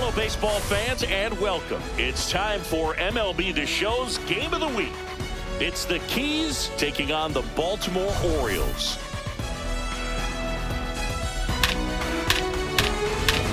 Hello, baseball fans, and welcome. It's time for MLB The Show's Game of the Week. It's the Keys taking on the Baltimore Orioles.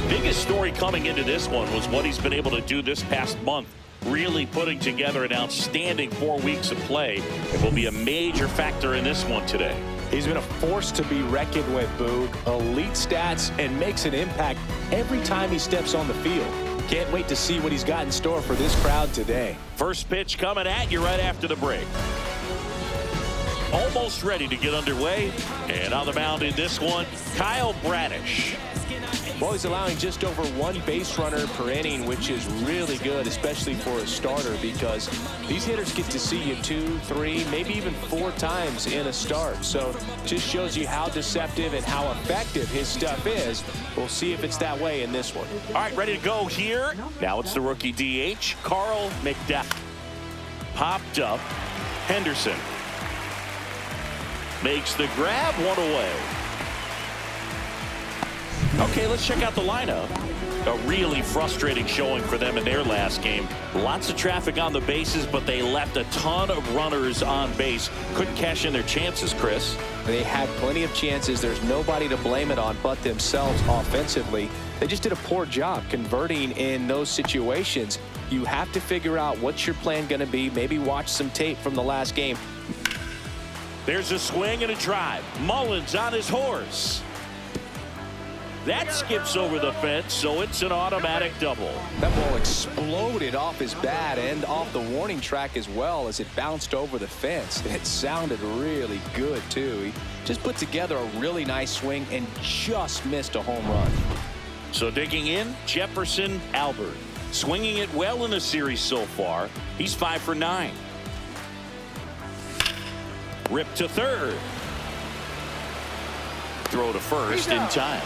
Biggest story coming into this one was what he's been able to do this past month, really putting together an outstanding 4 weeks of play. It will be a major factor in this one today. He's been a force to be reckoned with, Boog. Elite stats and makes an impact every time he steps on the field. Can't wait to see what he's got in store for this crowd today. First pitch coming at you right after the break. Almost ready to get underway. And on the mound in this one, Kyle Bradish. Well, he's allowing just over 1 base runner per inning, which is really good, especially for a starter, because these hitters get to see you 2, 3, maybe even 4 times in a start. So just shows you how deceptive and how effective his stuff is. We'll see if it's that way in this one. All right, ready to go here. Now it's the rookie DH, Carl McDowell. Popped up. Henderson makes the grab, 1 away. Okay, let's check out the lineup. A really frustrating showing for them in their last game. Lots of traffic on the bases, but they left a ton of runners on base. Couldn't cash in their chances, Chris. They had plenty of chances. There's nobody to blame it on but themselves offensively. They just did a poor job converting in those situations. You have to figure out what's your plan going to be. Maybe watch some tape from the last game. There's a swing and a drive. Mullins on his horse. That skips over the fence, so it's an automatic double. That ball exploded off his bat and off the warning track as well as it bounced over the fence. It sounded really good, too. He just put together a really nice swing and just missed a home run. So digging in, Jefferson Albert. Swinging it well in the series so far. He's 5 for 9. Rip to third. Throw to first in time.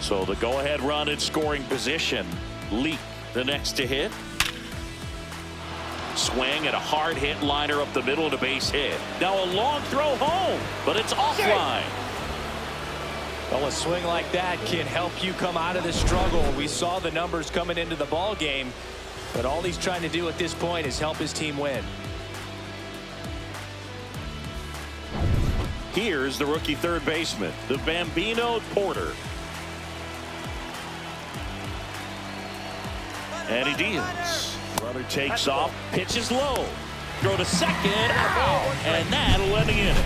So the go-ahead run in scoring position. Leak, the next to hit. Swing and a hard hit liner up the middle of the base hit. Now a long throw home, but it's offline. Well, a swing like that can help you come out of the struggle. We saw the numbers coming into the ball game, but all he's trying to do at this point is help his team win. Here's the rookie third baseman, the Bambino Porter. And he deals. Runner takes off, pitches low. Throw to second, out, and that'll end the inning.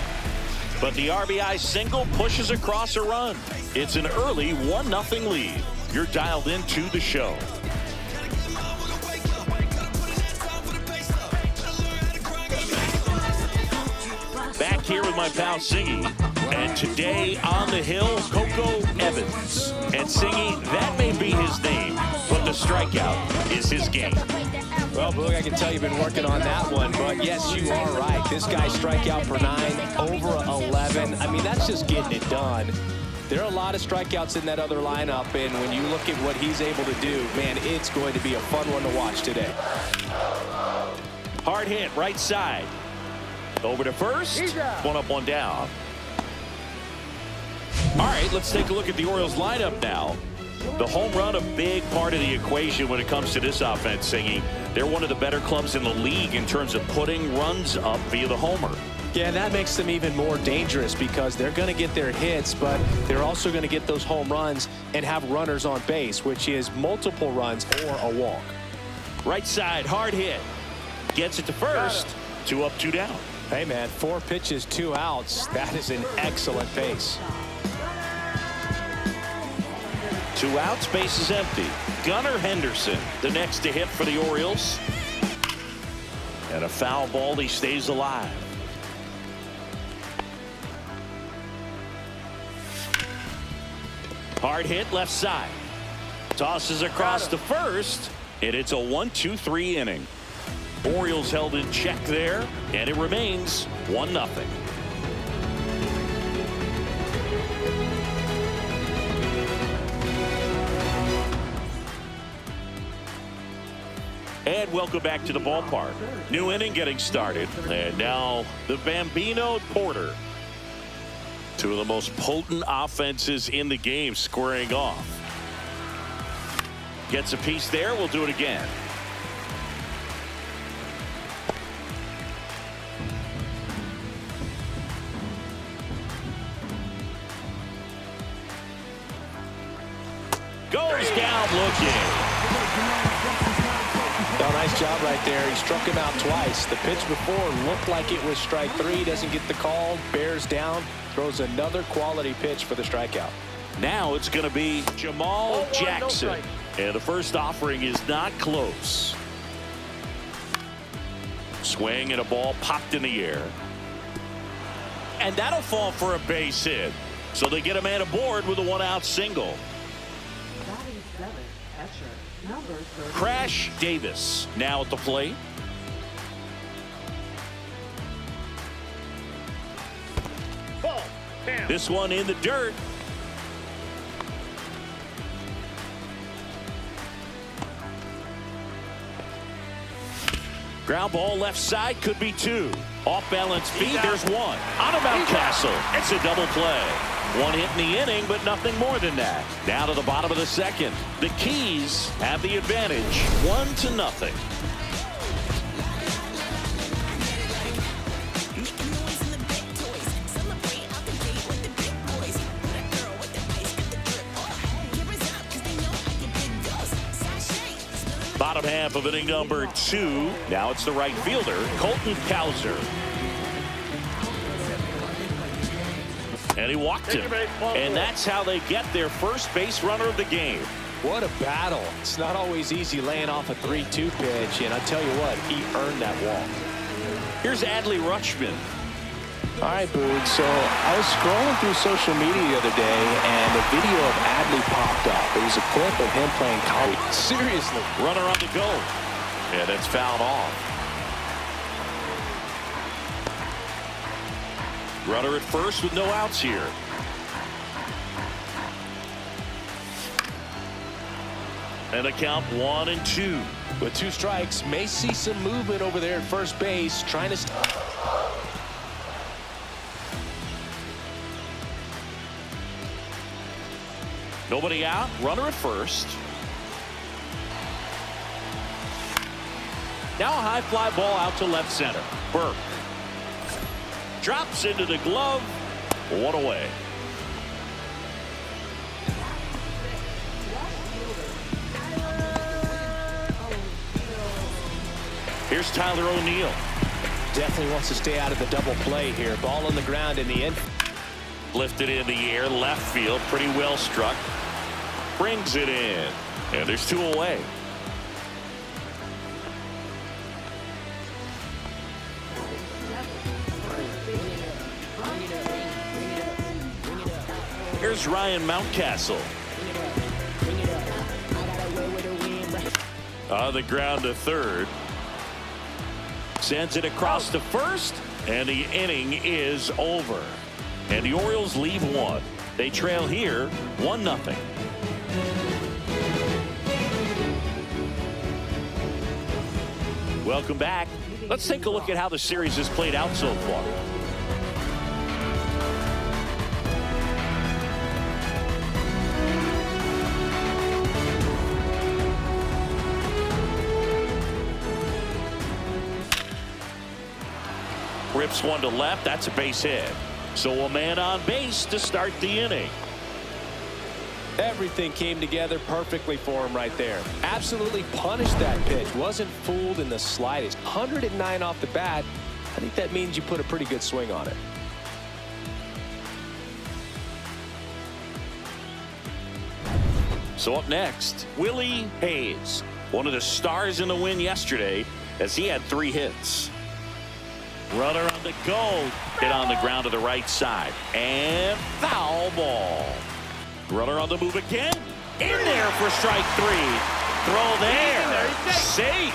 But the RBI single pushes across a run. It's an early 1-0 lead. You're dialed into the show. Back here with my pal Singy. And today on the hill, Coco Evans. And Singy, that may be his name, but the strikeout is his game. Well, Boog, I can tell you've been working on that one, but yes, you are right. This guy's strikeout per 9, over 11. I mean, that's just getting it done. There are a lot of strikeouts in that other lineup, and when you look at what he's able to do, man, it's going to be a fun one to watch today. Hard hit, right side. Over to first. 1 up, 1 down. All right, let's take a look at the Orioles lineup now. The home run, a big part of the equation when it comes to this offense, Singy. They're one of the better clubs in the league in terms of putting runs up via the homer. Yeah, and that makes them even more dangerous because they're going to get their hits, but they're also going to get those home runs and have runners on base, which is multiple runs or a walk. Right side, hard hit. Gets it to first. 2 up, 2 down. Hey, man, 4 pitches, 2 outs. That is an excellent pace. 2 outs, base is empty. Gunnar Henderson, the next to hit for the Orioles. And a foul ball, he stays alive. Hard hit, left side. Tosses across to first, and it's a 1-2-3 inning. Orioles held in check there, and it remains 1-0. And welcome back to the ballpark. New inning getting started. And now the Bambino Porter. Two of the most potent offenses in the game squaring off. Gets a piece there. We'll do it again. Goes down looking. Oh, nice job right there. He struck him out twice. The pitch before looked like it was strike three. Doesn't get the call. Bears down. Throws another quality pitch for the strikeout. Now it's going to be Jamal Jackson. And the first offering is not close. Swing and a ball popped in the air. And that'll fall for a base hit. So they get a man aboard with a one-out single. Crash Davis now at the plate. This one in the dirt. Ground ball left side, could be two. Off balance feet, there's one. On a Mountcastle, it's a double play. One hit in the inning, but nothing more than that. Now to the bottom of the second. The Keys have the advantage, 1-0. Bottom half of inning number 2. Now it's the right fielder, Colton Cowser. And he walked him. And that's how they get their first base runner of the game. What a battle. It's not always easy laying off a 3-2 pitch. And I tell you what, he earned that walk. Here's Adley Rutschman. All right, Boog. So I was scrolling through social media the other day, and a video of Adley popped up. It was a clip of him playing college. Seriously. Runner on the go. And it's fouled off. Runner at first with no outs here. And a count 1-2. With 2 strikes, may see some movement over there at first base, trying to nobody out. Runner at first. Now a high fly ball out to left center. Burke drops into the glove. One away. Here's Tyler O'Neill. Definitely wants to stay out of the double play here. Ball on the ground in the end. Lifted in the air, left field, pretty well struck. Brings it in. And there's 2 away. Here's Ryan Mountcastle. On the ground to third. Sends it across to first. And the inning is over. And the Orioles leave 1. They trail here 1-0. Welcome back. Let's take a look at how the series has played out so far. Rips one to left. That's a base hit. So a man on base to start the inning. Everything came together perfectly for him right there. Absolutely punished that pitch. Wasn't fooled in the slightest. 109 off the bat. I think that means you put a pretty good swing on it. So up next, Willie Hayes, one of the stars in the win yesterday, as he had 3 hits. Runner on the go. Hit on the ground to the right side. And foul ball. Runner on the move again. In there for strike 3. Throw there. Safe.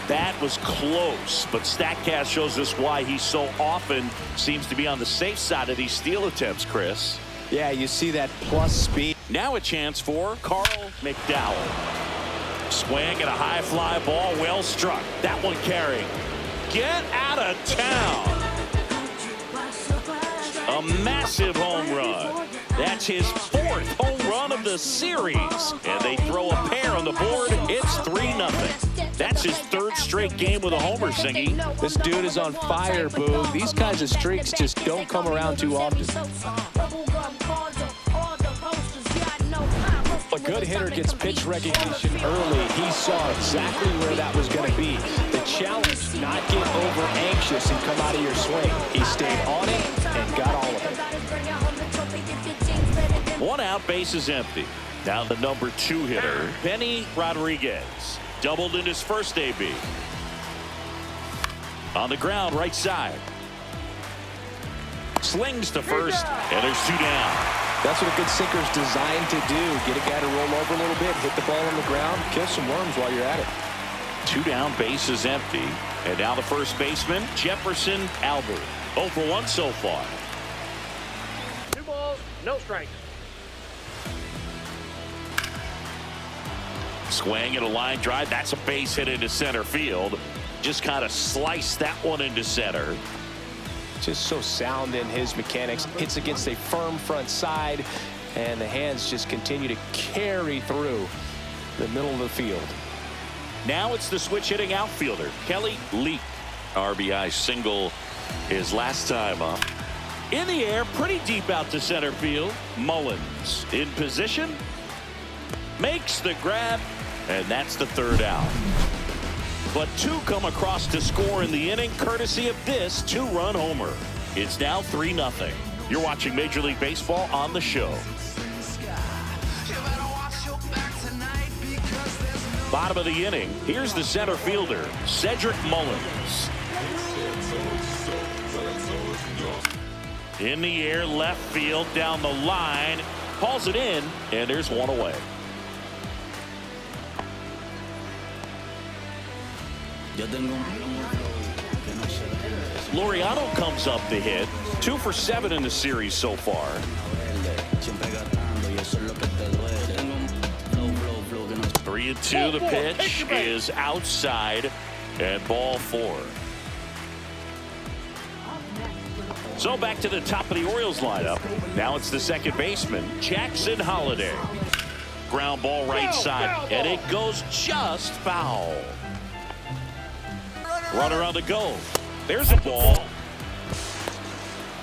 That was close, but StatCast shows us why he so often seems to be on the safe side of these steal attempts, Chris. Yeah, you see that plus speed. Now a chance for Carl McDowell. Swing at a high fly ball, well struck. That one carrying. Get out of town. A massive home run. That's his 4th home run of the series. And they throw a pair on the board. It's 3-0. That's his 3rd straight game with a homer, Singy. This dude is on fire, Boog. These kinds of streaks just don't come around too often. A good hitter gets pitch recognition early. He saw exactly where that was going to be. The challenge, not get over anxious and come out of your swing. He stayed on it and got all of it. 1 out, base is empty. Now the number 2 hitter, Benny Rodriguez. Doubled in his first AB. On the ground, right side. Slings to first, and there's 2 down. That's what a good sinker's designed to do. Get a guy to roll over a little bit, hit the ball on the ground, kill some worms while you're at it. 2 down, base is empty. And now the first baseman, Jefferson Albert. 0 for 1 so far. 2 balls, no strikes. Swing at a line drive. That's a base hit into center field. Just kind of sliced that one into center. Just so sound in his mechanics. Hits against a firm front side, and the hands just continue to carry through the middle of the field. Now it's the switch hitting outfielder, Kelly Leak. RBI single his last time up. In the air, pretty deep out to center field. Mullins in position. Makes the grab, and that's the 3rd out. But 2 come across to score in the inning, courtesy of this 2-run homer. It's now 3-0. You're watching Major League Baseball on the show. Bottom of the inning. Here's the center fielder, Cedric Mullins. In the air, left field, down the line. Calls it in, and there's 1 away. Laureano comes up to hit. 2 for 7 in the series so far. 3-2. The pitch is outside, and ball 4. So back to the top of the Orioles lineup. Now it's the second baseman, Jackson Holliday. Ground ball right side, and it goes just foul. Runner on the go. There's a ball.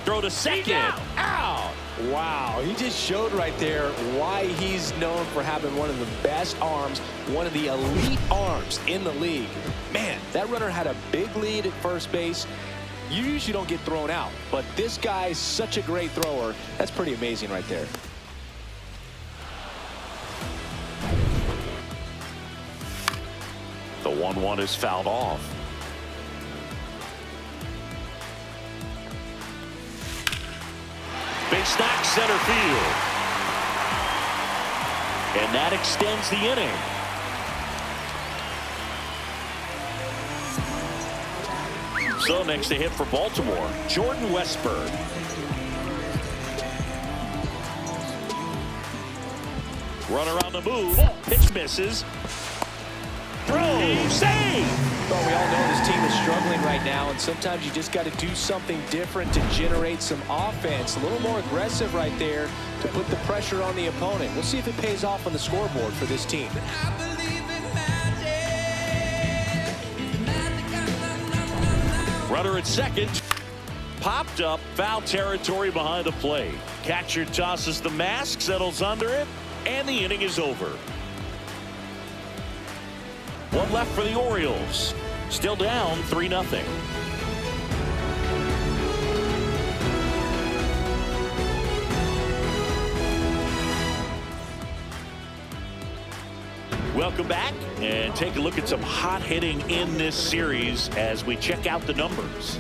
Throw to second. Out. Wow, he just showed right there why he's known for having one of the best arms, one of the elite arms in the league. Man, that runner had a big lead at first base. You usually don't get thrown out, but this guy's such a great thrower. That's pretty amazing right there. The 1-1 is fouled off. Big knock center field. And that extends the inning. So next to hit for Baltimore, Jordan Westburg. Runner on the move. Pitch misses. Throw. Save. Well, we all know this team is struggling right now, and sometimes you just got to do something different to generate some offense. A little more aggressive right there to put the pressure on the opponent. We'll see if it pays off on the scoreboard for this team. Runner at second. Popped up, foul territory behind the plate. Catcher tosses the mask, settles under it, and the inning is over. 1 left for the Orioles. Still down 3-0. Welcome back, and take a look at some hot hitting in this series as we check out the numbers.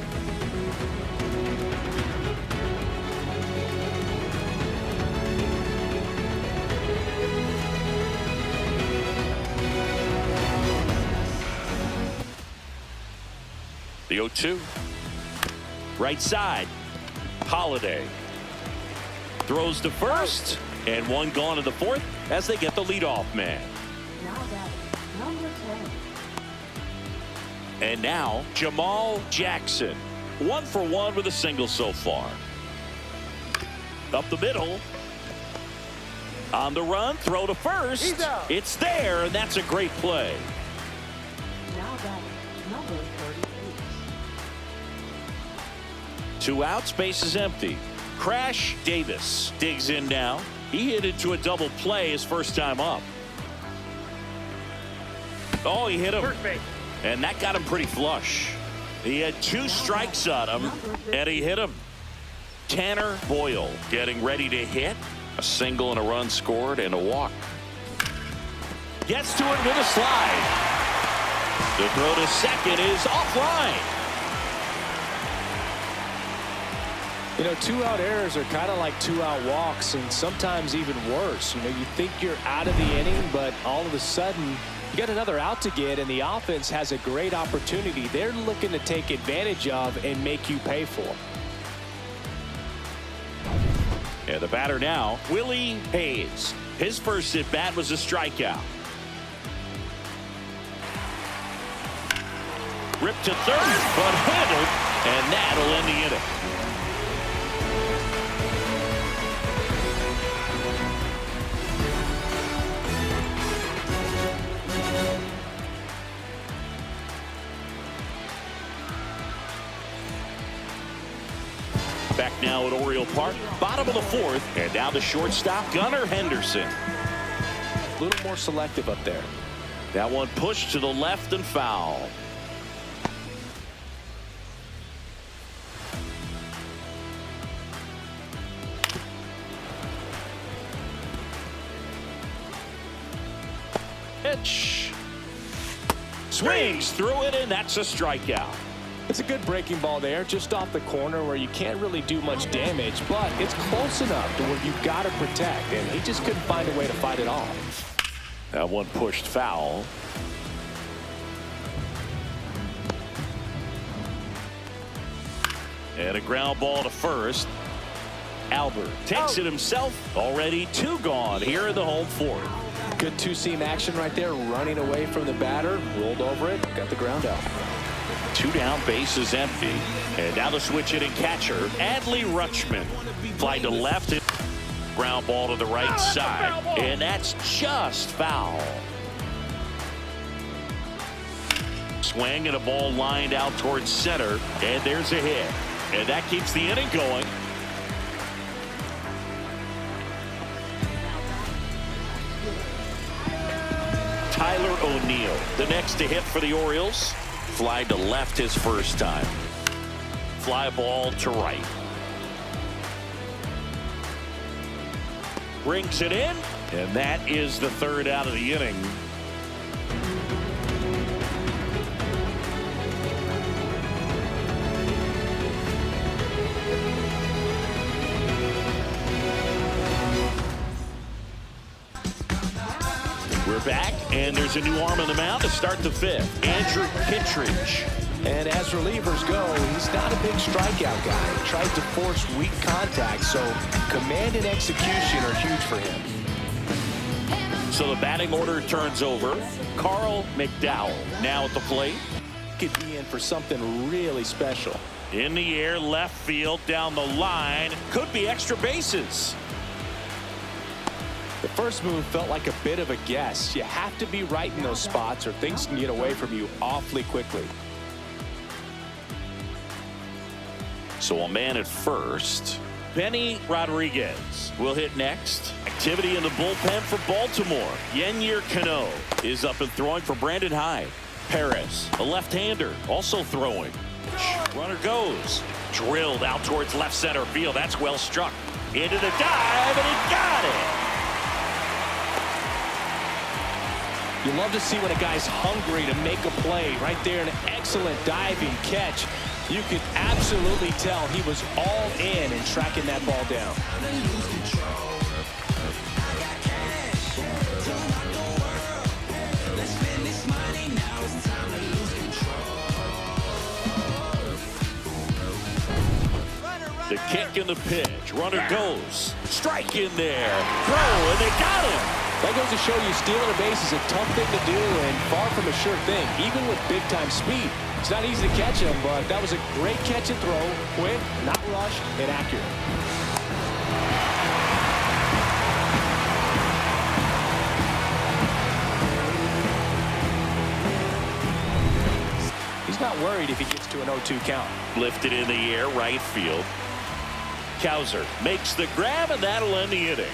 The 0-2. Right side. Holliday. Throws to first. And one gone in the fourth as they get the leadoff man. Now batting, number 10. And now Jamal Jackson. 1 for 1 with a single so far. Up the middle. On the run, throw to first. It's there, and that's a great play. Now batting, number 38. 2 outs, base is empty. Crash Davis digs in now. He hit into a double play his first time up. Oh, he hit him. First base. And that got him pretty flush. He had 2 strikes on him, and he hit him. Tanner Boyle getting ready to hit. A single and a run scored and a walk. Gets to it with a slide. The throw to second is offline. You know, 2-out errors are kind of like 2-out walks, and sometimes even worse. You know, you think you're out of the inning, but all of a sudden you got another out to get, and the offense has a great opportunity they're looking to take advantage of and make you pay for. And the batter now, Willie Hayes. His first at bat was a strikeout. Ripped to third, but handled, and that'll end the inning. Back now at Oriole Park, bottom of the fourth, and now the shortstop, Gunnar Henderson. A little more selective up there. That one pushed to the left and foul. Pitch. Swings through it, and that's a strikeout. It's a good breaking ball there, just off the corner where you can't really do much damage, but it's close enough to where you've got to protect, and he just couldn't find a way to fight it off. That one pushed foul. And a ground ball to first. Albert takes it himself. Already 2 gone here in the home fourth. Good two-seam action right there, running away from the batter, rolled over it, got the ground out. 2 down, base is empty. And now the switch hitting catcher, Adley Rutschman. Fly to left, ground ball to the right side. And that's just foul. Swing and a ball lined out towards center. And there's a hit. And that keeps the inning going. Tyler O'Neill, the next to hit for the Orioles. Fly to left his first time. Fly ball to right. Brings it in, and that is the 3rd out of the inning. We're back, and there's a new arm on the mound to start the 5th. Andrew Kittredge. And as relievers go, he's not a big strikeout guy. He tried to force weak contact, so command and execution are huge for him. So the batting order turns over. Carl McDowell now at the plate. Could be in for something really special. In the air, left field, down the line. Could be extra bases. The first move felt like a bit of a guess. You have to be right in those spots or things can get away from you awfully quickly. So a man at first. Benny Rodriguez will hit next. Activity in the bullpen for Baltimore. Yennier Cano is up and throwing for Brandon Hyde. Perez, a left-hander, also throwing. Runner goes. Drilled out towards left center field. That's well struck. Into the dive, and he got it. You love to see when a guy's hungry to make a play. Right there, an excellent diving catch. You could absolutely tell he was all in tracking that ball down. The kick and the pitch. Runner goes. Strike in there. Throw, and they got him. That goes to show you stealing a base is a tough thing to do and far from a sure thing, even with big-time speed. It's not easy to catch him, but that was a great catch and throw. Quick, not rushed, and accurate. He's not worried if he gets to an 0-2 count. Lifted in the air, right field. Cowser makes the grab, and that'll end the inning.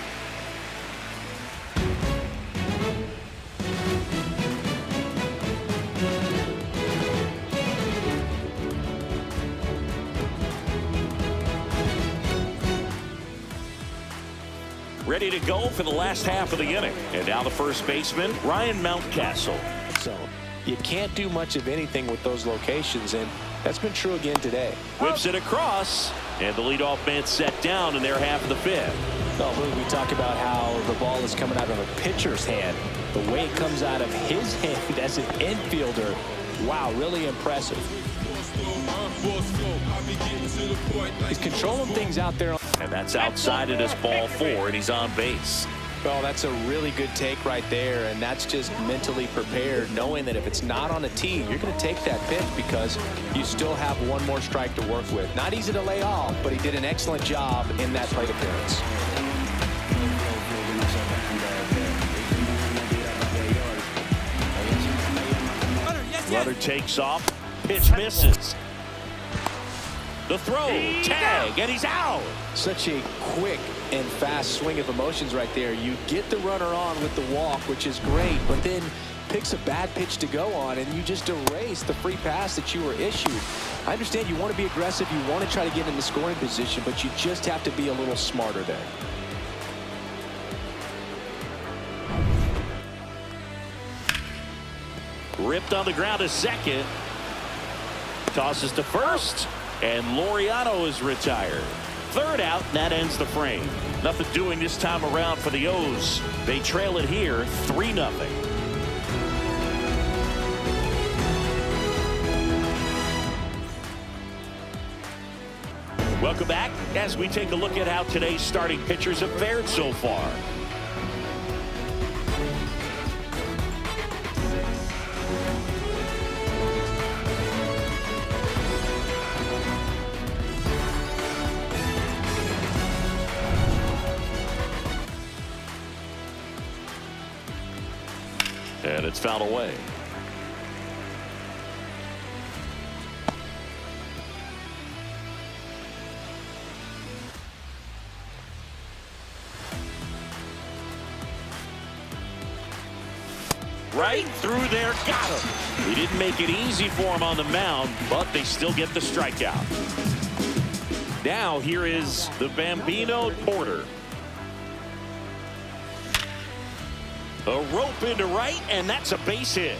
Ready to go for the last half of the inning. And now the first baseman, Ryan Mountcastle. So you can't do much of anything with those locations, and that's been true again today. Whips it across, and the leadoff man set down in their half of the fifth. Oh, we talk about how the ball is coming out of a pitcher's hand. The way it comes out of his hand as an infielder, wow, really impressive. He's controlling things out there. And that's outside it as ball 4, and he's on base. Well, that's a really good take right there, and that's just mentally prepared, knowing that if it's not on a tee, you're going to take that pitch because you still have one more strike to work with. Not easy to lay off, but he did an excellent job in that plate appearance. Runner takes off, pitch misses. The throw, tag, and he's out. Such a quick and fast swing of emotions right there. You get the runner on with the walk, which is great, but then picks a bad pitch to go on, and you just erase the free pass that you were issued. I understand you want to be aggressive, you want to try to get in the scoring position, but you just have to be a little smarter there. Ripped on the ground to second. Tosses to first. And Laureano is retired. Third out, and that ends the frame. Nothing doing this time around for the O's. They trail it here 3-0. Welcome back as we take a look at how today's starting pitchers have fared so far. And it's fouled away. Right through there, got him. He didn't make it easy for him on the mound, but they still get the strikeout. Now here is the Bambino Porter. A rope into right, and that's a base hit.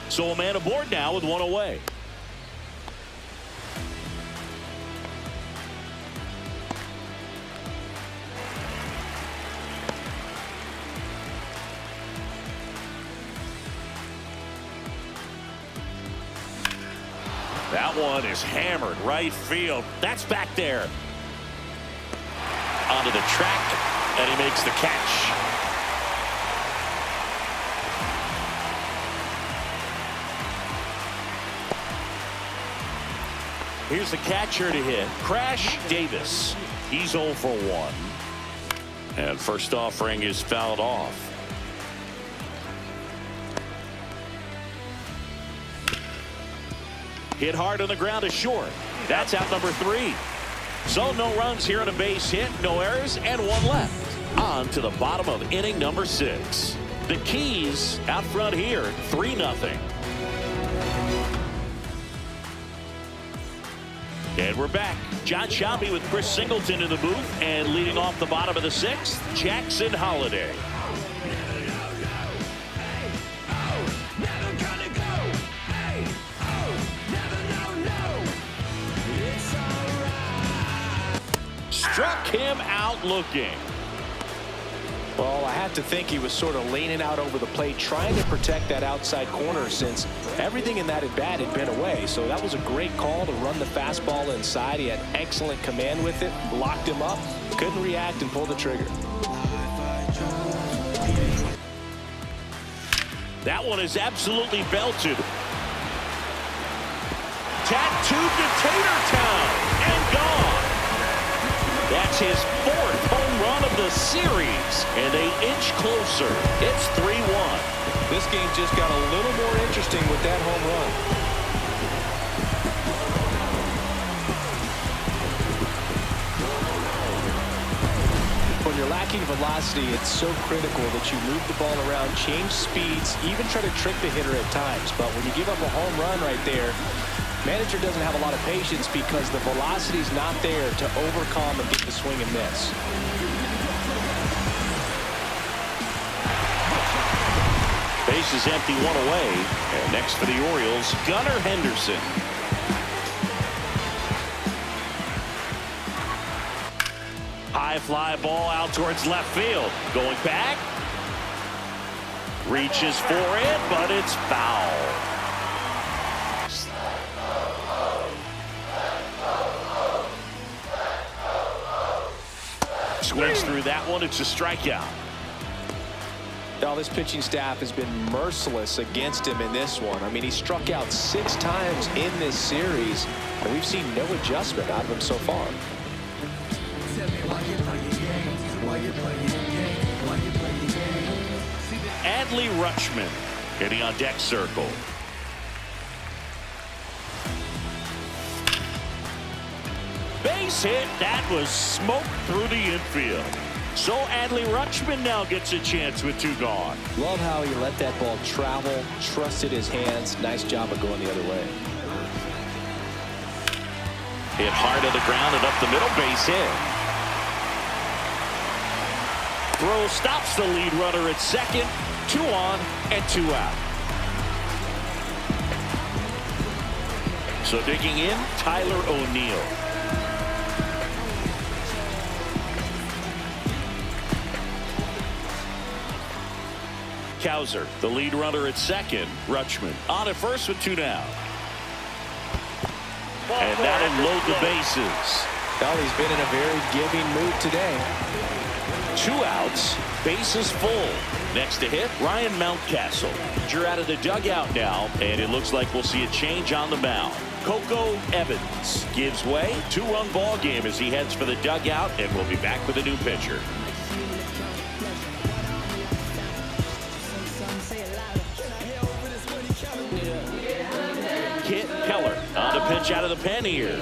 So a man aboard now with one away. That one is hammered right field. That's back there. Onto the track, and he makes the catch. Here's the catcher to hit. Crash Davis. He's 0 for 1. And first offering is fouled off. Hit hard on the ground is short. That's out number 3. So no runs here on a base hit, no errors, and 1 left. On to the bottom of inning number 6. The Keys out front here, 3-0. And we're back. John Shelby with Chris Singleton in the booth, and leading off the bottom of the 6th, Jackson Holliday. Struck him out looking. Well, I have to think he was sort of leaning out over the plate, trying to protect that outside corner since everything in that at bat had been away. So that was a great call to run the fastball inside. He had excellent command with it, locked him up, couldn't react and pull the trigger. That one is absolutely belted. Tattooed to Tatertown and gone. That's his 4th home run of the series, and they inch closer. It's 3-1. This game just got a little more interesting with that home run. When you're lacking velocity, it's so critical that you move the ball around, change speeds, even try to trick the hitter at times. But when you give up a home run right there, manager doesn't have a lot of patience because the velocity's not there to overcome and get the swing and miss. Base is empty, 1 away. And next for the Orioles, Gunnar Henderson. High fly ball out towards left field. Going back. Reaches for it, but it's foul. Swings through that one. It's a strikeout. Now, this pitching staff has been merciless against him in this one. I mean, he struck out 6 times in this series, and we've seen no adjustment out of him so far. Adley Rutschman hitting on deck circle. Base hit. That was smoke through the infield. So Adley Rutschman now gets a chance with 2 gone. Love how he let that ball travel, trusted his hands. Nice job of going the other way. Hit hard to the ground and up the middle, base hit. Throw stops the lead runner at second. 2 on and 2 out. So digging in, Tyler O'Neill. Cowser, the lead runner at second. Rutschman on at first with 2 down. And that'll load the bases. Well, he's been in a very giving mood today. 2 outs, bases full. Next to hit, Ryan Mountcastle. You're out of the dugout now, and it looks like we'll see a change on the mound. Coco Evans gives way. 2-run ball game as he heads for the dugout, and we'll be back with a new pitcher. Kit Keller on the pitch out of the pen here.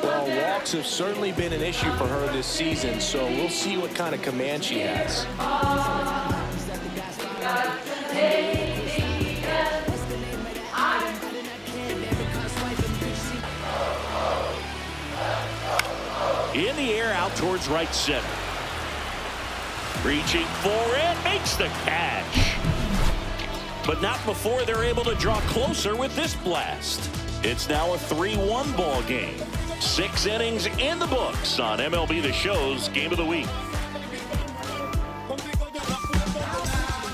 Well, walks have certainly been an issue for her this season, so we'll see what kind of command she has. In the air out towards right center. Reaching for it, makes the catch. But not before they're able to draw closer with this blast. It's now a 3-1 ball game. 6 innings in the books on MLB The Show's Game of the Week.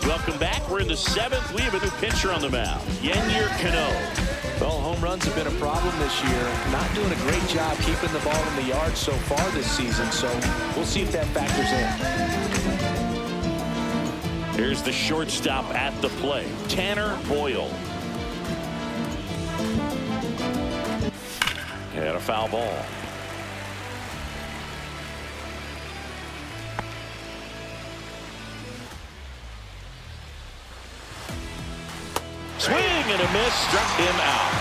Welcome back. We're in the 7th. We have a new pitcher on the mound, Yennier Cano. Well, home runs have been a problem this year. Not doing a great job keeping the ball in the yard so far this season, so we'll see if that factors in. Here's the shortstop at the plate, Tanner Boyle. And a foul ball. Swing and a miss, struck him out.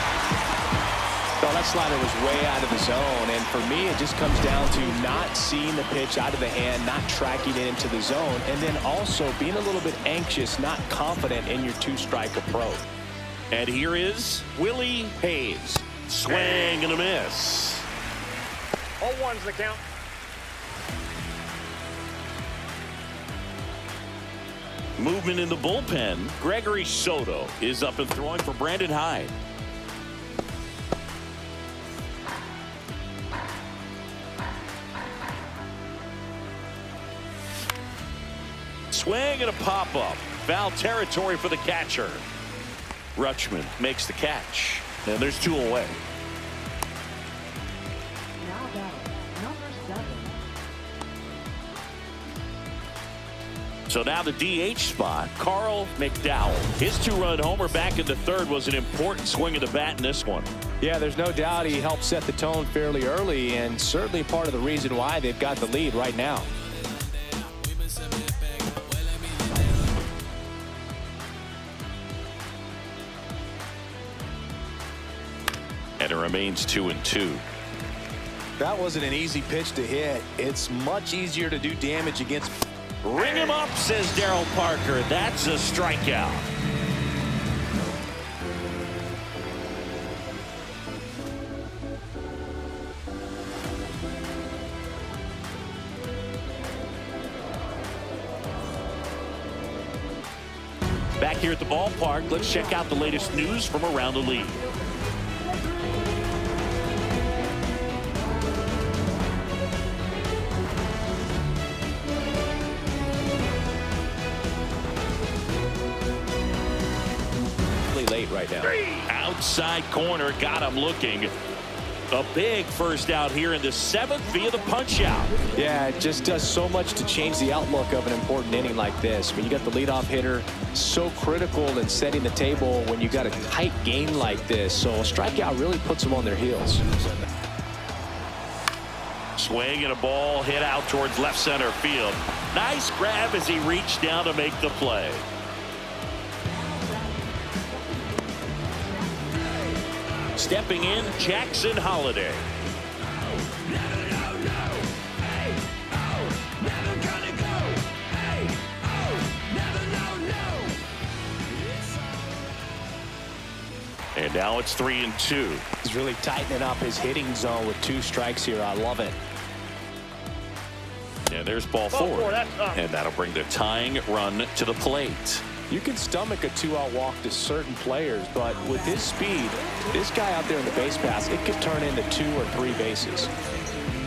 Well, that slider was way out of the zone, and for me, it just comes down to not seeing the pitch out of the hand, not tracking it into the zone, and then also being a little bit anxious, not confident in your 2-strike approach. And here is Willie Hayes. Swing and a miss. 0-1's the count. Movement in the bullpen. Gregory Soto is up and throwing for Brandon Hyde. swing and a pop-up. Foul territory for the catcher. Rutschman makes the catch. And there's 2 away. Now batting, number 7. So now the DH spot, Carl McDowell. His 2-run homer back in the 3rd was an important swing of the bat in this one. Yeah, there's no doubt he helped set the tone fairly early, and certainly part of the reason why they've got the lead right now. And it remains 2-2. That wasn't an easy pitch to hit. It's much easier to do damage against. Ring him up, says Darryl Parker. That's a strikeout. Back here at the ballpark, let's check out the latest news from around the league. Late right now. Outside corner, got him looking. A big first out here in the 7th via the punch out. Yeah, it just does so much to change the outlook of an important inning like this. When you got the leadoff hitter, so critical in setting the table when you got a tight game like this. So a strikeout really puts them on their heels. Swing and a ball hit out towards left center field. Nice grab as he reached down to make the play. Stepping in, Jackson Holiday. And now it's 3-2. He's really tightening up his hitting zone with 2 strikes here. I love it. And there's ball 4. And that'll bring the tying run to the plate. You can stomach a 2-out walk to certain players, but with his speed, this guy out there in the base pass, it could turn into 2 or 3 bases.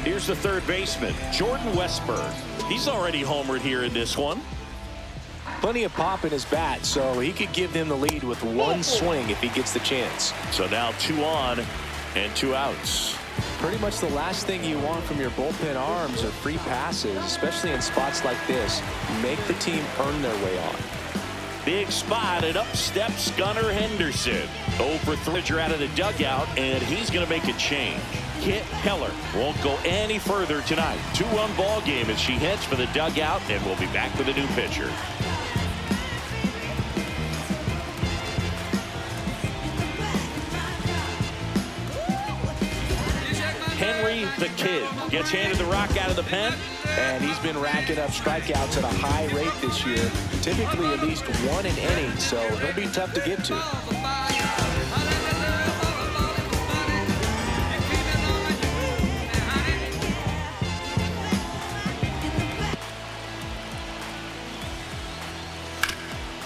Here's the 3rd baseman, Jordan Westburg. He's already homered here in this one. Plenty of pop in his bat, so he could give them the lead with 1 swing if he gets the chance. So now 2 on and 2 outs. Pretty much the last thing you want from your bullpen arms are free passes, especially in spots like this. Make the team earn their way on. Big spot, and up steps Gunnar Henderson. 0 for 3 out of the dugout, and he's going to make a change. Kit Keller won't go any further tonight. 2-run ball game as she heads for the dugout, and we'll be back with a new pitcher. Henry the Kid gets handed the rock out of the pen. And he's been racking up strikeouts at a high rate this year, typically at least 1 an inning, so he'll be tough to get to.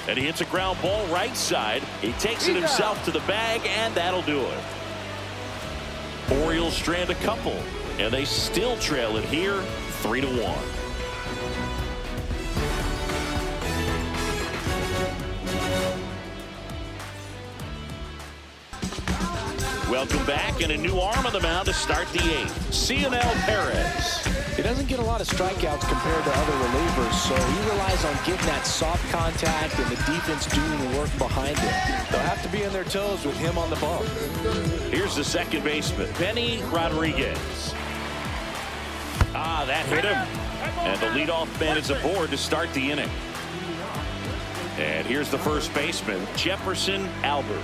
And he hits a ground ball right side. He takes it himself to the bag, and that'll do it. Orioles strand a couple, and they still trail it here 3-1. Welcome back, and a new arm on the mound to start the 8th. Cionel Perez. He doesn't get a lot of strikeouts compared to other relievers, so he relies on getting that soft contact and the defense doing the work behind him. They'll have to be on their toes with him on the bump. Here's the 2nd baseman, Benny Rodriguez. That hit him. And the leadoff man is aboard to start the inning. And here's the 1st baseman, Jefferson Albert.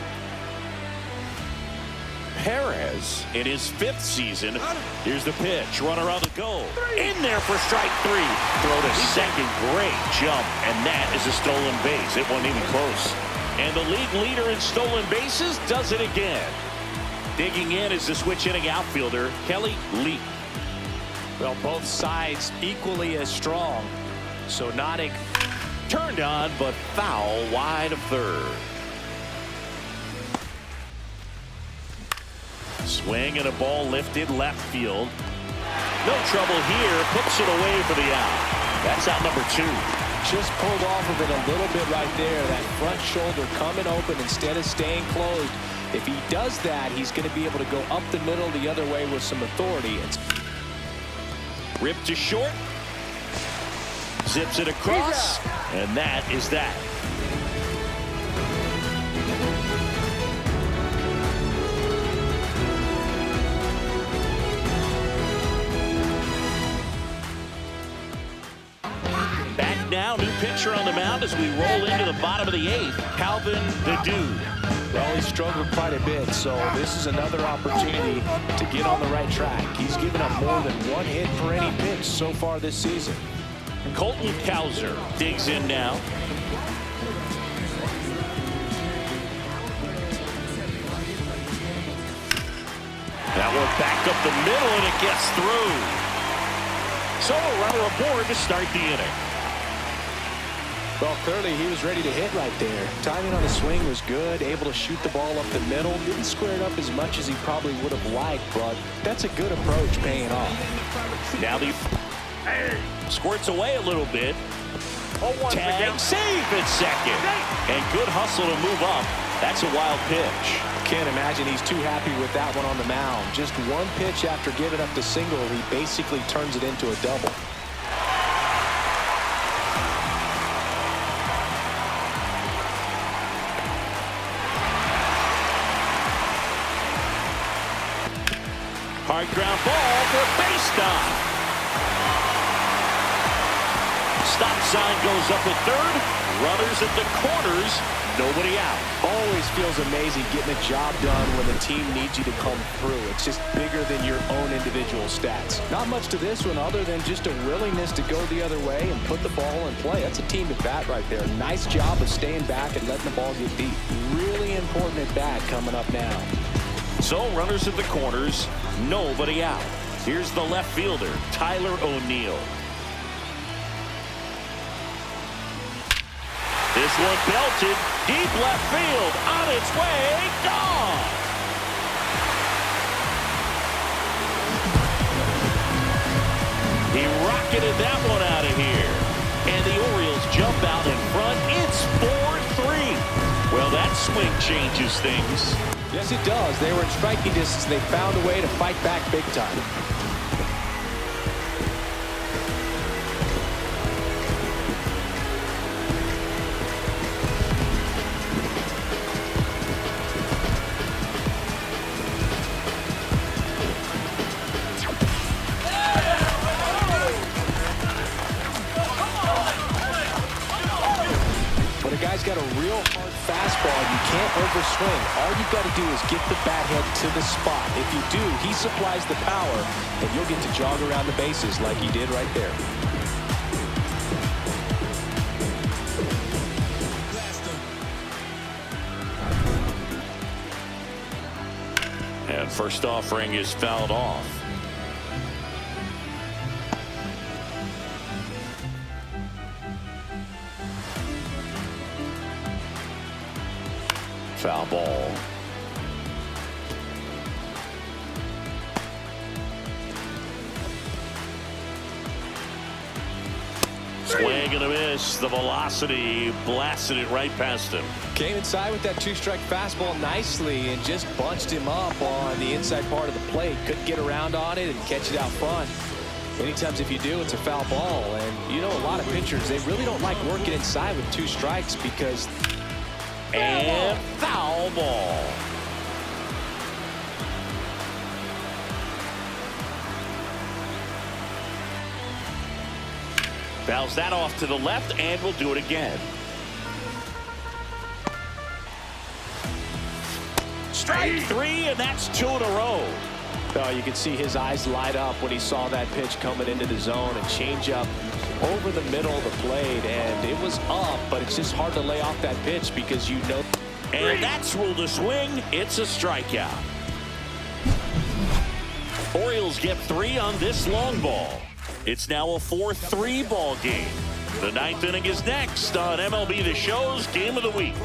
Perez in his 5th season. Here's the pitch. Runner on the go. In there for strike 3. Throw to second. Great jump. And that is a stolen base. It wasn't even close. And the league leader in stolen bases does it again. Digging in is the switch inning outfielder, Kelly Lee. Well, both sides equally as strong. So nodding. Turned on, but foul wide of 3rd. Swing and a ball lifted left field. No trouble here. Puts it away for the out. That's out number 2. just pulled off of it a little bit right there. That front shoulder coming open instead of staying closed. If he does that, he's going to be able to go up the middle the other way with some authority. Ripped to short. Zips it across. And that is that. Back now, new pitcher on the mound as we roll into the bottom of the 8th. Calvin the Dude. Well, he struggled quite a bit, so this is another opportunity to get on the right track. He's given up more than 1 hit per inning pitch so far this season. Colton Cowser digs in now. That one back up the middle, and it gets through. So a runner aboard to start the inning. Well, clearly he was ready to hit right there. Timing on the swing was good, able to shoot the ball up the middle. Didn't square it up as much as he probably would have liked, but that's a good approach paying off. Now the squirts away a little bit. Tag save at second. And good hustle to move up. That's a wild pitch. Can't imagine he's too happy with that one on the mound. Just 1 pitch after giving up the single, he basically turns it into a double. Hard ground ball for a base stop. Stop sign goes up at third. Runners at the corners. Nobody out. Always feels amazing getting a job done when the team needs you to come through. It's just bigger than your own individual stats. Not much to this one other than just a willingness to go the other way and put the ball in play. That's a team at bat right there. Nice job of staying back and letting the ball get deep. Really important at bat coming up now. So runners at the corners, nobody out. Here's the left fielder, Tyler O'Neill. This one belted, deep left field, on its way, gone. He rocketed that one out of here. And the Orioles jump out in front. It's 4-3. Well, that swing changes things. Yes, it does. They were in striking distance. They found a way to fight back big time. Guy's got a real hard fastball. You can't overswing. All you've got to do is get the bat head to the spot. If you do, he supplies the power, and you'll get to jog around the bases like he did right there. And first offering is fouled off. Foul ball. Swing and a miss. The velocity blasted it right past him. Came inside with that 2-strike fastball nicely and just bunched him up on the inside part of the plate. Couldn't get around on it and catch it out front. Many times if you do, it's a foul ball. And you know, a lot of pitchers, they really don't like working inside with 2 strikes because... And foul ball. Fouls that off to the left, and we'll do it again. Strike 3, and that's 2 in a row. Oh, you can see his eyes light up when he saw that pitch coming into the zone and change up over the middle of the plate, and it was up, but it's just hard to lay off that pitch because you know. And that's ruled a swing. It's a strikeout. Orioles get 3 on this long ball. It's now a 4-3 ball game. The 9th inning is next on MLB The Show's Game of the Week.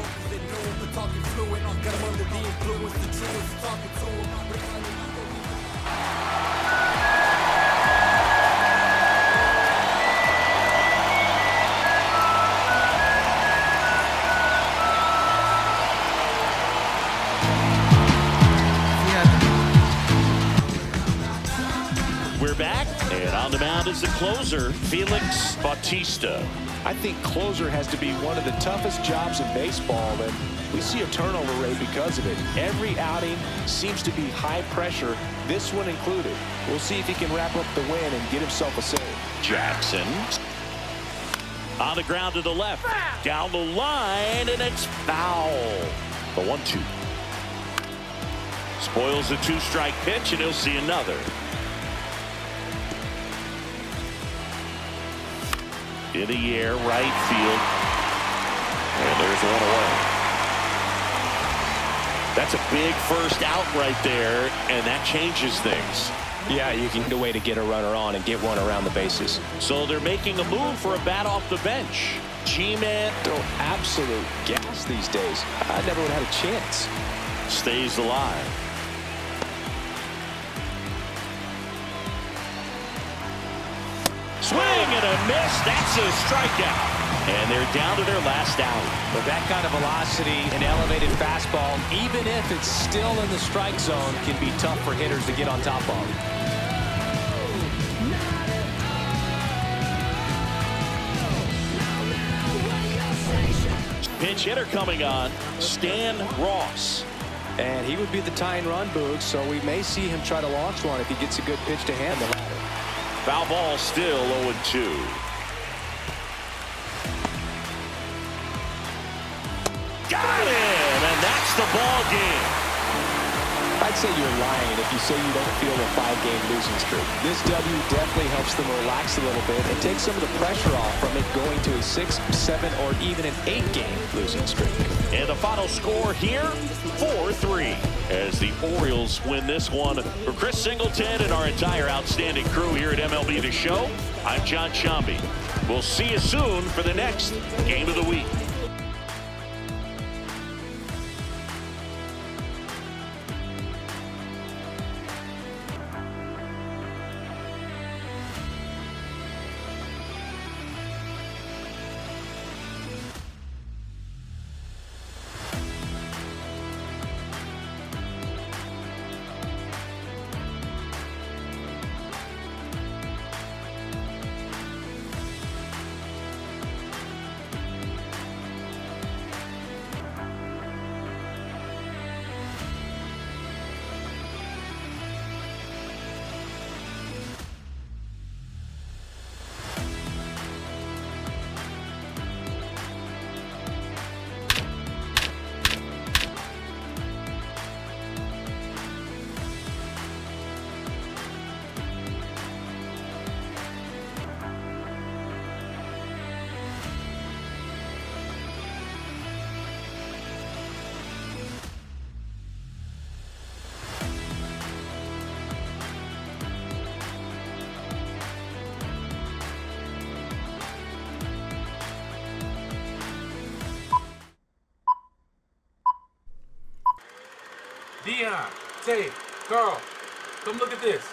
back, and on the mound is the closer, Felix Bautista. I think closer has to be one of the toughest jobs in baseball, and we see a turnover rate because of it. Every outing seems to be high pressure, this one included. We'll see if he can wrap up the win and get himself a save. Jackson on the ground to the left, down the line, and it's foul. The 1-2. Spoils the 2-strike pitch, and he'll see another. In the air, right field. And there's one away. That's a big first out right there, and that changes things. Yeah, you can get a way to get a runner on and get one around the bases. So they're making a move for a bat off the bench. G-Man Throw absolute gas these days. I never would have had a chance. stays alive. Swing and a miss. That's a strikeout. And they're down to their last out. But that kind of velocity, an elevated fastball, even if it's still in the strike zone, can be tough for hitters to get on top of. Pinch hitter coming on, Stan Ross. And he would be the tying run, Boog, so we may see him try to launch one if he gets a good pitch to hand the ladder. Foul ball, still 0-2. Got him, and that's the ball game. I'd say you're lying if you say you don't feel a 5-game losing streak. This W definitely helps them relax a little bit and take some of the pressure off from it going to a 6, 7, or even an 8-game losing streak. And the final score here, 4-3. As the Orioles win this one. For Chris Singleton and our entire outstanding crew here at MLB The Show, I'm John Chambi. We'll see you soon for the next Game of the Week. Dion, Tay, Carl, come look at this.